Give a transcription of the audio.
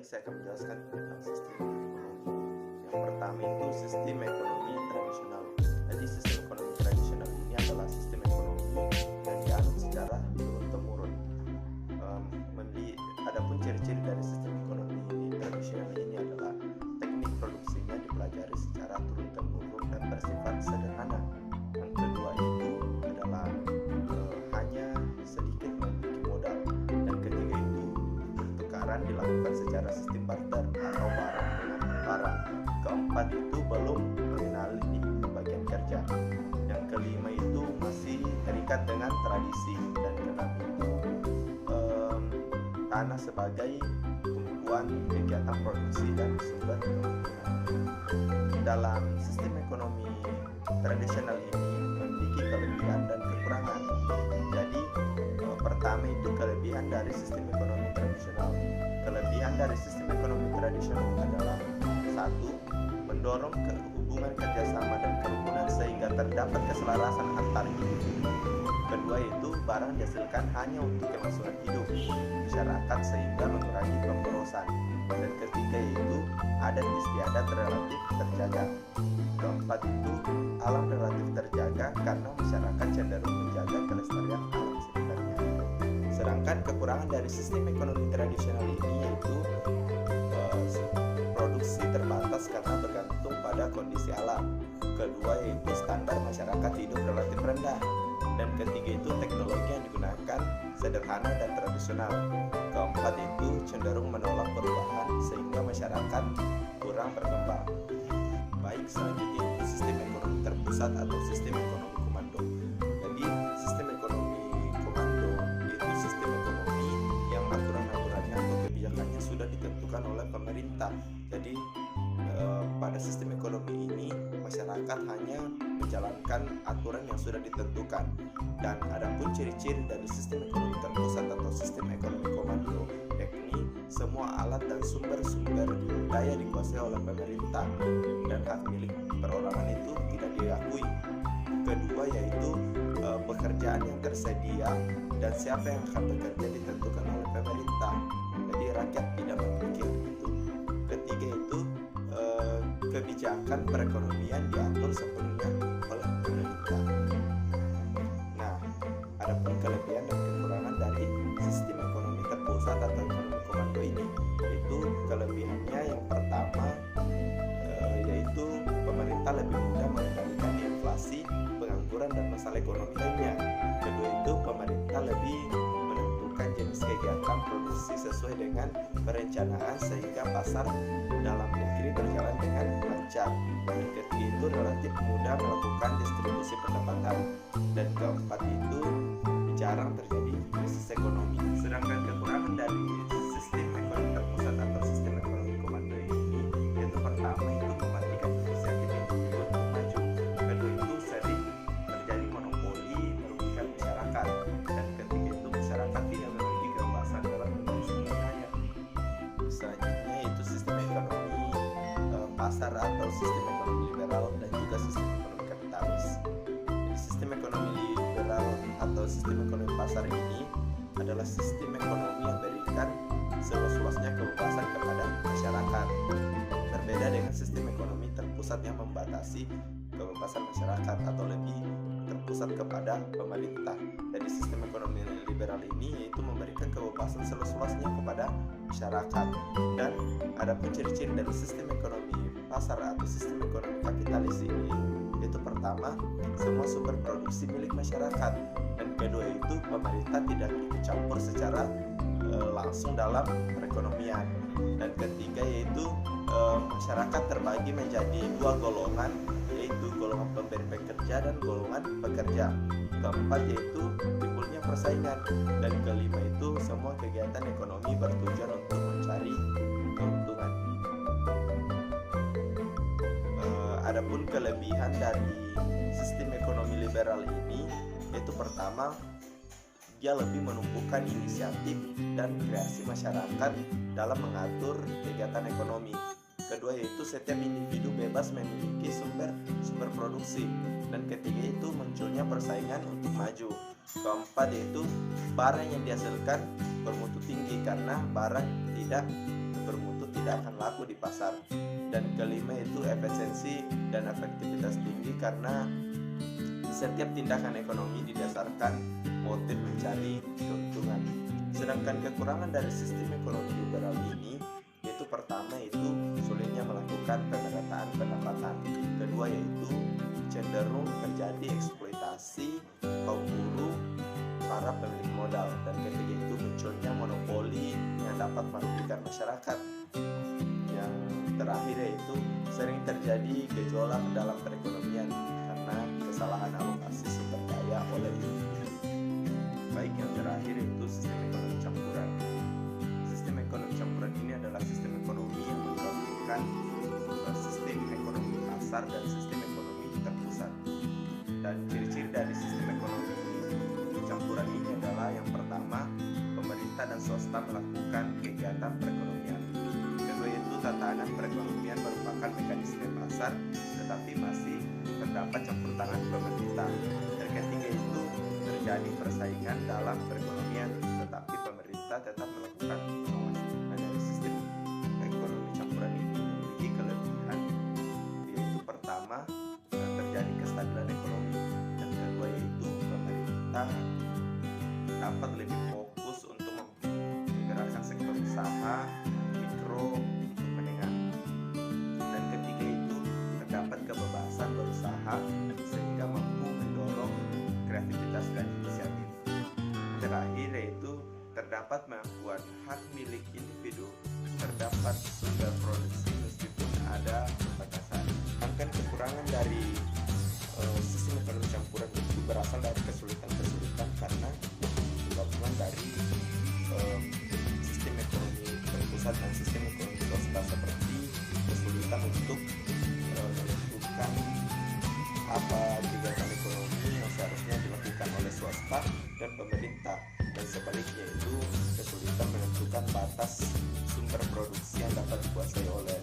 Saya akan menjelaskan tentang sistem ekonomi. Yang pertama itu sistem ekonomi tradisional. Jadi sistem ekonomi tradisional ini adalah sistem ekonomi yang dianut secara turun-temurun. Adapun ciri-ciri dari sistem ekonomi tradisional ini adalah teknik produksinya dipelajari secara turun-temurun dan bersifat sederhana. Yang kedua itu adalah hanya sedikit memiliki modal. Dan ketiga itu pertukaran dilakukan secara sistem barter atau barang dengan barang. Keempat itu belum mengenali pembagian kerja. Yang kelima itu masih terikat dengan tradisi. Dan keenam itu tanah sebagai tumpuan kegiatan produksi dan sumber keuntungan. Dalam sistem ekonomi tradisional ini memiliki kelebihan dan kekurangan. Jadi pertama itu kelebihan dari sistem ekonomi tradisional. Kelebihan dari sistem ekonomi tradisional adalah satu, mendorong hubungan kerjasama dan kerukunan sehingga terdapat keselarasan antar individu. Kedua itu barang dihasilkan hanya untuk kelangsungan hidup masyarakat sehingga mengurangi pemborosan. Dan ketiga itu adat istiadat relatif terjaga. Keempat itu alam relatif terjaga karena masyarakat cenderung menjaga kelestarian alam sekitarnya. Sedangkan kekurangan dari sistem ekonomi tradisional ini yaitu produksi terbatas karena bergantung pada kondisi alam. Kedua yaitu standar masyarakat hidup relatif rendah. Dan ketiga itu teknologi yang digunakan sederhana dan tradisional. Keempat itu cenderung menolak perubahan sehingga masyarakat kurang berkembang. Baik, selanjutnya itu sistem ekonomi terpusat atau sistem ekonomi komando. Jadi sistem ekonomi komando itu sistem ekonomi yang aturan-aturannya atau kebijakannya sudah ditentukan oleh pemerintah. Jadi pada sistem ekonomi ini masyarakat hanya menjalankan aturan yang sudah ditentukan. Dan adapun ciri-ciri dari sistem ekonomi terpusat atau sistem ekonomi komando yakni semua alat dan sumber-sumber daya dikuasai oleh pemerintah dan hak milik perorangan itu tidak diakui. Kedua yaitu pekerjaan yang tersedia dan siapa yang akan bekerja ditentukan oleh pemerintah. Jadi rakyat tidak memiliki hak itu. Ketiga itu kebijakan perekonomian diatur sepenuhnya oleh pemerintah. Nah, adapun kelebihan dan kekurangan dari sistem ekonomi terpusat atau ekonomi komando ini, yaitu kelebihannya yang pertama yaitu pemerintah lebih mudah mengendalikan inflasi, pengangguran dan masalah ekonomi lainnya. Kedua itu pemerintah lebih menentukan jenis kegiatan produksi sesuai dengan perencanaan sehingga pasar dalam negeri berjalan dengan lancar. Dan ketiga itu relatif mudah melakukan distribusi pendapatan. Dan keempat itu jarang terjadi krisis ekonomi. Sedangkan kekurangan dari sistem ekonomi terpusat atau sistem ekonomi komando ini yaitu pertama itu mematikan inisiatif individu untuk maju. Kedua itu sering terjadi monopoli merugikan masyarakat. Dan ketiga itu masyarakat tidak memiliki kebebasan dalam memilih sumber daya. Selanjutnya itu sistem ekonomi pasar atau sistem ekonomi liberal dan juga sistem ekonomi kapitalis. Sistem ekonomi liberal atau sistem ekonomi pasar ini adalah sistem ekonomi yang berikan seluas-luasnya kebebasan kepada masyarakat. Berbeda dengan sistem ekonomi terpusat yang membatasi kebebasan masyarakat atau lebih terpusat kepada pemerintah. Jadi sistem ekonomi liberal ini yaitu memberikan kebebasan seluas-luasnya kepada masyarakat. Dan adapun ciri-ciri dari sistem ekonomi pasar atau sistem ekonomi kapitalis ini yaitu pertama, semua sumber produksi milik masyarakat. Dan kedua itu pemerintah tidak ikut campur secara langsung dalam perekonomian. Dan ketiga yaitu masyarakat terbagi menjadi dua golongan, yaitu golongan pemberi pekerja dan golongan pekerja. Keempat yaitu timbulnya persaingan. Dan kelima itu semua kegiatan ekonomi bertujuan untuk mencari keuntungan. Adapun kelebihan dari sistem ekonomi liberal ini yaitu pertama, dia lebih menumbuhkan inisiatif dan kreasi masyarakat dalam mengatur kegiatan ekonomi. Kedua yaitu setiap individu bebas memiliki sumber produksi. Dan ketiga itu munculnya persaingan untuk maju. Keempat yaitu barang yang dihasilkan bermutu tinggi karena barang tidak bermutu tidak akan laku di pasar. Dan kelima itu efisiensi dan efektivitas tinggi, karena setiap tindakan ekonomi didasarkan motif mencari keuntungan. Sedangkan kekurangan dari sistem ekonomi liberal ini yaitu pertama itu sulitnya melakukan pemerataan pendapatan. Kedua yaitu cenderung terjadi eksploitasi kaum buruh para pemilik modal. Dan ketiga itu munculnya monopoli yang dapat merugikan masyarakat. Yang terakhir yaitu sering terjadi gejolak dalam perekonomian karena kesalahan alokasi sumber daya oleh individu. Baik, yang terakhir itu sistem ekonomi campuran. Sistem ekonomi campuran ini adalah sistem ekonomi yang menggabungkan sistem ekonomi pasar dan sistem ekonomi terpusat. Dan ciri-ciri dari sistem ekonomi campuran ini adalah yang pertama, pemerintah dan swasta melakukan kegiatan perekonomian. Kedua yaitu tatanan perekonomian merupakan mekanisme pasar, tetapi masih terdapat campur tangan pemerintah. Dan ketiga itu terjadi persaingan dalam perekonomian, tetapi pemerintah tetap melakukan pengawasan. Nah, dari sistem ekonomi campuran ini memiliki kelebihan, yaitu pertama terjadi kestabilan ekonomi, dan kedua yaitu pemerintah dapat lebih fokus untuk menggerakkan sektor usaha mikro untuk menengah. Dan ketiga itu terdapat kebebasan berusaha sehingga mampu mendorong kreativitas dan inisiatif. Terakhir yaitu terdapat pengakuan hak milik individu, terdapat sumber produksi meskipun ada pembatasan. Sedangkan kekurangan dari sistem ekonomi campuran itu berasal dari kesulitan-kesulitan karena gabungan dari sistem ekonomi terpusat dan sistem ekonomi swasta, seperti kesulitan untuk menentukan apa kegiatan ekonomi yang seharusnya dilakukan oleh swasta dan pemerintah, dan sebaliknya itu kesulitan menentukan batas sumber produksi yang dapat dikuasai oleh